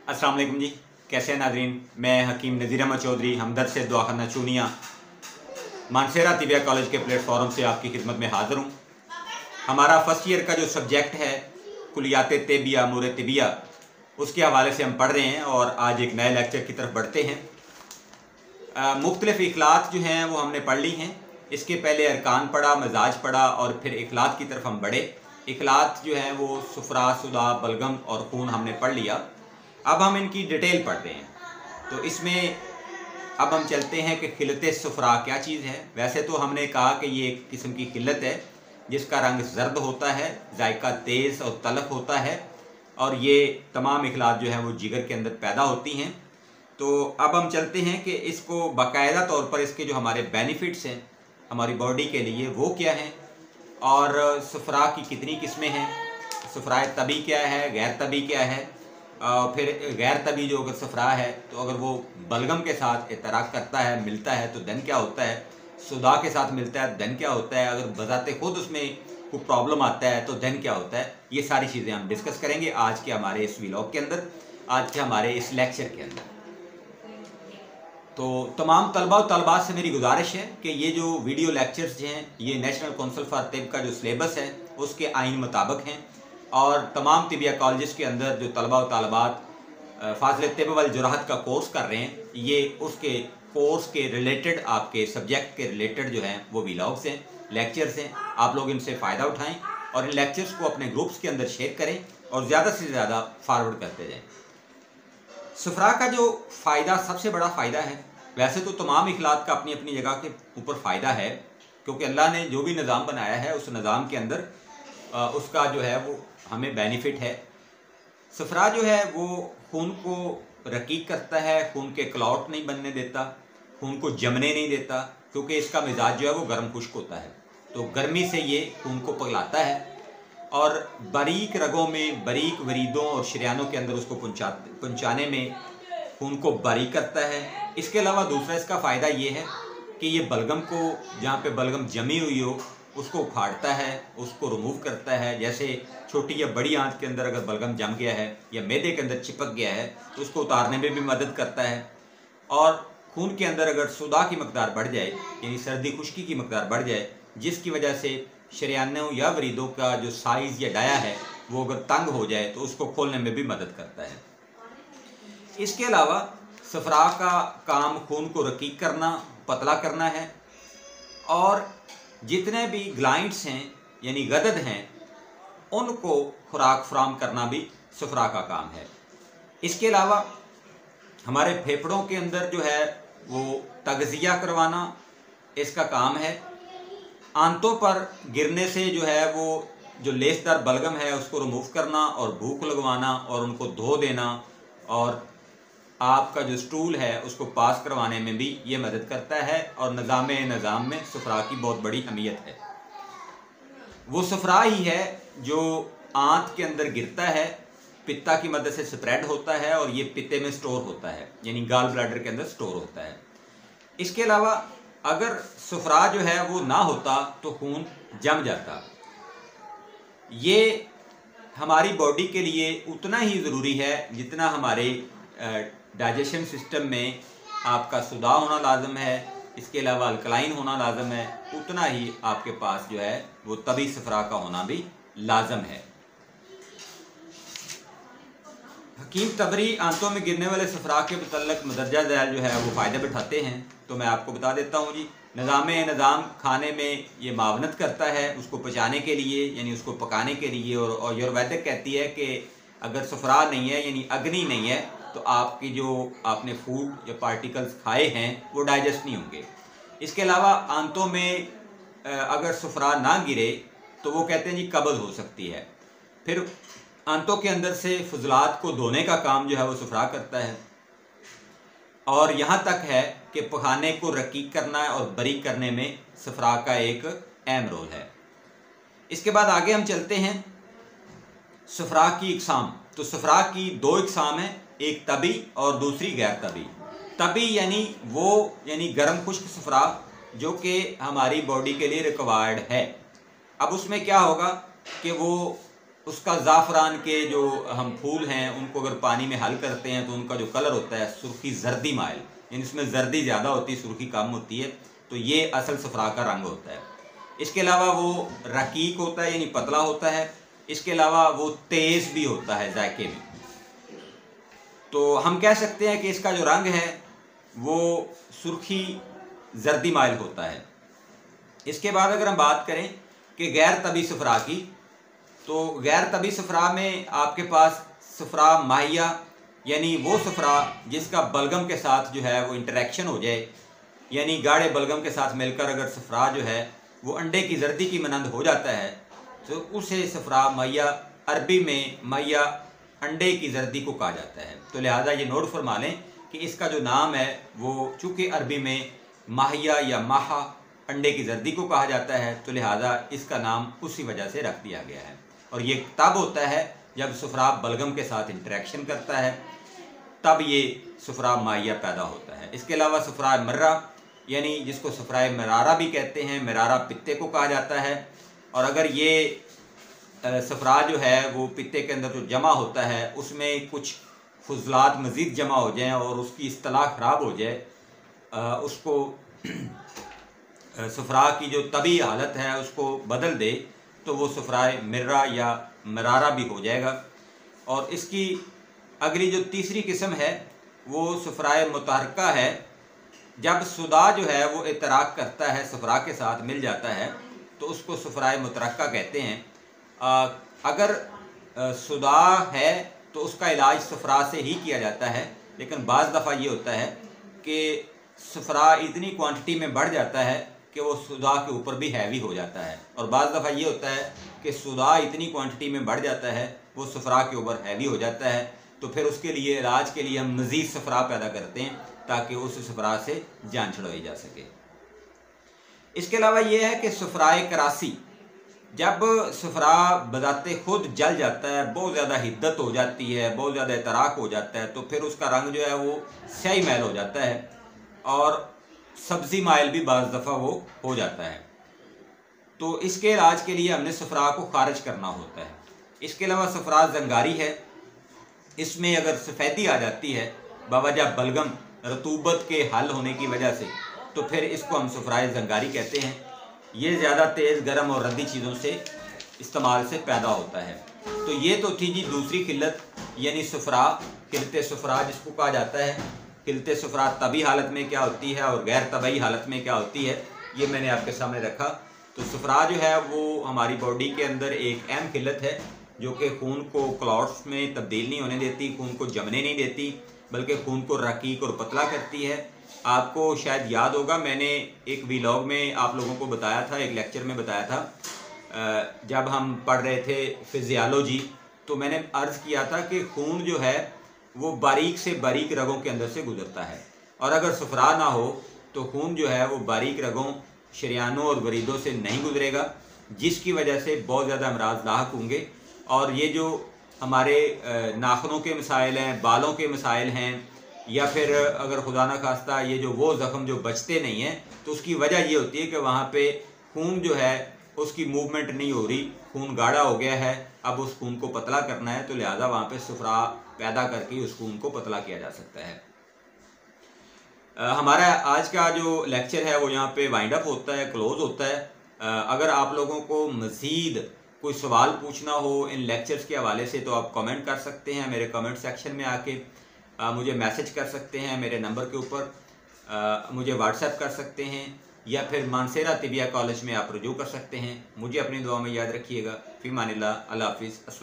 अस्सलाम वालेकुम जी, कैसे हैं नाज़रीन। मैं हकीम नज़ीर अहमद चौधरी हमदर्द से दुआखाना चूनिया मानसेरा तिबिया कॉलेज के प्लेटफॉर्म से आपकी खिदमत में हाज़िर हूँ। हमारा फर्स्ट ईयर का जो सब्जेक्ट है कुलियात तिबिया अमूर तिबिया, उसके हवाले से हम पढ़ रहे हैं और आज एक नए लेक्चर की तरफ बढ़ते हैं। मुख्तलिफ इखलात जो हैं वो हमने पढ़ ली हैं। इसके पहले अरकान पढ़ा, मजाज पढ़ा और फिर इखलात की तरफ हम बढ़े। इखलात जो हैं वो सुफरा, सुदा, बलगम और खून हमने पढ़ लिया। अब हम इनकी डिटेल पढ़ रहे हैं। तो इसमें अब हम चलते हैं कि खिलत सुफरा क्या चीज़ है। वैसे तो हमने कहा कि ये एक किस्म की खिलत है जिसका रंग जर्द होता है, जायका तेज़ और तलख होता है और ये तमाम इखलात जो हैं वो जिगर के अंदर पैदा होती हैं। तो अब हम चलते हैं कि इसको बाकायदा तौर पर इसके जो हमारे बेनिफिट्स हैं हमारी बॉडी के लिए वो क्या हैं और सुफरा की कितनी किस्में हैं, सुफराए तबी क्या है, गैर तबी क्या है। फिर गैर तबी जो अगर सफरा है तो अगर वो बलगम के साथ इतराक करता है, मिलता है तो देन क्या होता है, सुदा के साथ मिलता है देन क्या होता है, अगर बजाते खुद उसमें कोई प्रॉब्लम आता है तो देन क्या होता है। ये सारी चीज़ें हम डिस्कस करेंगे आज के हमारे इस व्लॉग के अंदर, आज के हमारे इस लेक्चर के अंदर। तो तमाम तलबा और तलबात से मेरी गुजारिश है कि ये जो वीडियो लेक्चर्स हैं ये नेशनल काउंसिल फॉर तिब का जो सिलेबस है उसके आइन मुताबिक हैं और तमाम तिबिया कॉलेज के अंदर जो तलबा और तालबात फाज़िल तिब वल जुराहत का कोर्स कर रहे हैं, ये उसके कोर्स के रिलेटेड, आपके सब्जेक्ट के रिलेटेड जो हैं वो व्लॉग्स हैं, लेक्चर्स हैं। आप लोग इनसे फ़ायदा उठाएं और इन लेक्चर्स को अपने ग्रुप्स के अंदर शेयर करें और ज़्यादा से ज़्यादा फारवर्ड करते जाएँ। सुफरा का जो फ़ायदा, सबसे बड़ा फ़ायदा है, वैसे तो तमाम इखलात का अपनी अपनी जगह के ऊपर फ़ायदा है क्योंकि अल्लाह ने जो भी निज़ाम बनाया है उस निज़ाम के अंदर उसका जो है वो हमें बेनिफिट है। सफरा जो है वो खून को रकीक करता है, खून के क्लॉट नहीं बनने देता, खून को जमने नहीं देता क्योंकि इसका मिजाज जो है वो गर्म खुश्क होता है। तो गर्मी से ये खून को पिघलाता है और बारीक रगों में, बारीक वरीदों और शरियानों के अंदर उसको पहुँचाने में खून को बारीक करता है। इसके अलावा दूसरा इसका फ़ायदा ये है कि ये बलगम को, जहाँ पे बलगम जमी हुई हो उसको उखाड़ता है, उसको रिमूव करता है। जैसे छोटी या बड़ी आंत के अंदर अगर बलगम जम गया है या मैदे के अंदर चिपक गया है तो उसको उतारने में भी मदद करता है। और खून के अंदर अगर सुदा की मकदार बढ़ जाए, यानी सर्दी खुश्की की मकदार बढ़ जाए, जिसकी वजह से शरियानों या वरीदों का जो साइज़ या डाया है वो अगर तंग हो जाए तो उसको खोलने में भी मदद करता है। इसके अलावा सफरा का काम खून को रकीक करना, पतला करना है और जितने भी ग्लाइंड्स हैं यानी गदद हैं उनको खुराक फराम करना भी सफरा का काम है। इसके अलावा हमारे फेफड़ों के अंदर जो है वो तगज़िया करवाना इसका काम है। आंतों पर गिरने से जो है वो जो लेसदार बलगम है उसको रिमूव करना और भूख लगवाना और उनको धो देना और आपका जो स्टूल है उसको पास करवाने में भी ये मदद करता है। और निज़ाम में सफरा की बहुत बड़ी अहमियत है। वो सफरा ही है जो आंत के अंदर गिरता है, पित्ता की मदद से स्प्रेड होता है और ये पित्ते में स्टोर होता है, यानी गाल ब्लैडर के अंदर स्टोर होता है। इसके अलावा अगर सफरा जो है वो ना होता तो खून जम जाता। ये हमारी बॉडी के लिए उतना ही ज़रूरी है जितना हमारे डाइजेशन सिस्टम में आपका सुदा होना लाजम है, इसके अलावा अल्कलाइन होना लाजम है, उतना ही आपके पास जो है वो तभी सफरा का होना भी लाजम है। हकीम तबरी आंतों में गिरने वाले सफरा के मुतल्लक मदरजा ज़ैल जो है वो फ़ायदे बिठाते हैं। तो मैं आपको बता देता हूँ जी। निज़ाम खाने में ये मावनत करता है उसको पचाने के लिए, यानी उसको पकाने के लिए। और आयुर्वेदिक कहती है कि अगर सफरा नहीं है यानी अग्नि नहीं है तो आपकी जो आपने फूड या पार्टिकल्स खाए हैं वो डाइजेस्ट नहीं होंगे। इसके अलावा आंतों में अगर सफरा ना गिरे तो वो कहते हैं जी कब्ज़ हो सकती है। फिर आंतों के अंदर से फजलात को धोने का काम जो है वो सफरा करता है और यहाँ तक है कि पखाने को रकीक करना और बारीक करने में सफरा का एक अहम रोल है। इसके बाद आगे हम चलते हैं सफरा की इकसाम। तो सफरा की दो इकसाम हैं, एक तबी और दूसरी गैर तबी। तबी यानी गर्म खुश्क सफरा जो कि हमारी बॉडी के लिए रिक्वायर्ड है। अब उसमें क्या होगा कि वो उसका ज़ाफ़रान के जो हम फूल हैं उनको अगर पानी में हल करते हैं तो उनका जो कलर होता है सुर्खी जर्दी माइल, यानी इसमें जर्दी ज़्यादा होती है, सुर्खी कम होती है, तो ये असल सफ़रा का रंग होता है। इसके अलावा वो रकीक होता है यानी पतला होता है। इसके अलावा वो तेज़ भी होता है जायके में। तो हम कह सकते हैं कि इसका जो रंग है वो सुर्खी जर्दी माइल होता है। इसके बाद अगर हम बात करें कि गैर तबी सफ़रा की, तो गैर तबी सफ़रा में आपके पास सफ़रा माहिया यानी वो सफ़रा जिसका बलगम के साथ जो है वो इंटरेक्शन हो जाए, यानी गाढ़े बलगम के साथ मिलकर अगर सफ़रा जो है वो अंडे की जर्दी की मानंद हो जाता है तो उसे सफ़रा माहिया, अरबी में माहिया अंडे की जर्दी को कहा जाता है। तो लिहाजा ये नोट फरमा लें कि इसका जो नाम है वो चूँकि अरबी में माहिया या माहा अंडे की जर्दी को कहा जाता है तो लिहाजा इसका नाम उसी वजह से रख दिया गया है। और ये तब होता है जब सफ़रा बलगम के साथ इंटरेक्शन करता है, तब ये सफ़रा माहिया पैदा होता है। इसके अलावा सफ़रा मर्रा यानी जिसको सफ़रा मरारा भी कहते हैं, मरारा पित्ते को कहा जाता है। और अगर ये सफ़रा जो है वो पित्ते के अंदर जो जमा होता है उसमें कुछ फुजलात मज़ीद जमा हो जाएँ और उसकी इस्तिलाह ख़राब हो जाए, उसको सफ़रा की जो तबी हालत है उसको बदल दे, तो वो सफ़रा मिर्रा या मरारा भी हो जाएगा। और इसकी अगली जो तीसरी किस्म है वो सफ़रा मुतहरका है। जब सुदा जो है वो इतराक करता है, सफ़रा के साथ मिल जाता है, तो उसको सफ़रा मुतहरका कहते हैं। अगर सुदा है तो उसका इलाज सफ़रा से ही किया जाता है, लेकिन बाज़ दफ़ा ये होता है कि सफ़रा इतनी क्वांटिटी में बढ़ जाता है कि वो सुदा के ऊपर भी हैवी हो जाता है। और बाज़ दफ़ा ये होता है कि सुदा इतनी क्वांटिटी में बढ़ जाता है वो सफ़रा के ऊपर हैवी हो जाता है, तो फिर उसके लिए इलाज के लिए हम मज़ीद सफ़रा पैदा करते हैं ताकि उस सफ़रा से जान छुड़वाई जा सके। इसके अलावा ये है कि सफ़रा करासी, जब सफ़रा बजाते खुद जल जाता है, बहुत ज़्यादा हिद्दत हो जाती है, बहुत ज़्यादा इतराक हो जाता है, तो फिर उसका रंग जो है वो स्याही मैल हो जाता है और सब्ज़ी माइल भी बाज़ दफ़ा वो हो जाता है। तो इसके इलाज के लिए हमने सफ़रा को खारिज करना होता है। इसके अलावा सफ़रा जंगारी है, इसमें अगर सफ़ेदी आ जाती है बावजह बलगम रतूबत के हल होने की वजह से, तो फिर इसको हम सफ़रा जंगारी कहते हैं। ये ज़्यादा तेज़ गर्म और रद्दी चीज़ों से इस्तेमाल से पैदा होता है। तो ये तो थी जी दूसरी किल्लत, यानी सफ़रा, किल्लत सफ़रा जिसको कहा जाता है। किल्लत सफ़रा तबी हालत में क्या होती है और गैर तबी हालत में क्या होती है, ये मैंने आपके सामने रखा। तो सफ़रा जो है वो हमारी बॉडी के अंदर एक अहम किल्लत है जो कि खून को क्लॉट्स में तब्दील नहीं होने देती, खून को जमने नहीं देती, बल्कि खून को रकीक और पतला करती है। आपको शायद याद होगा, मैंने एक व्लॉग में आप लोगों को बताया था, एक लेक्चर में बताया था, जब हम पढ़ रहे थे फिजियोलॉजी, तो मैंने अर्ज़ किया था कि खून जो है वो बारीक से बारीक रगों के अंदर से गुजरता है, और अगर सफ़रा ना हो तो खून जो है वो बारीक रगों, शरियानों और वरीदों से नहीं गुजरेगा, जिसकी वजह से बहुत ज़्यादा अमराज लाहक होंगे। और ये जो हमारे नाखूनों के मसाइल हैं, बालों के मसाइल हैं, या फिर अगर खुदा न खास्ता ये जो वो ज़ख्म जो बचते नहीं हैं, तो उसकी वजह ये होती है कि वहाँ पे खून जो है उसकी मूवमेंट नहीं हो रही, खून गाढ़ा हो गया है, अब उस खून को पतला करना है, तो लिहाजा वहाँ पे सफ़रा पैदा करके उस खून को पतला किया जा सकता है। हमारा आज का जो लेक्चर है वो यहाँ पे वाइंड अप होता है, क्लोज़ होता है। अगर आप लोगों को मज़ीद कोई सवाल पूछना हो इन लेक्चर्स के हवाले से तो आप कमेंट कर सकते हैं, मेरे कमेंट सेक्शन में आके मुझे मैसेज कर सकते हैं मेरे नंबर के ऊपर, मुझे व्हाट्सएप कर सकते हैं, या फिर मानसेरा तिबिया कॉलेज में आप रुजू कर सकते हैं। मुझे अपनी दुआ में याद रखिएगा। फ़ी मानिल्लाह, अल्लाह हाफ़िज़, अस्सलाम।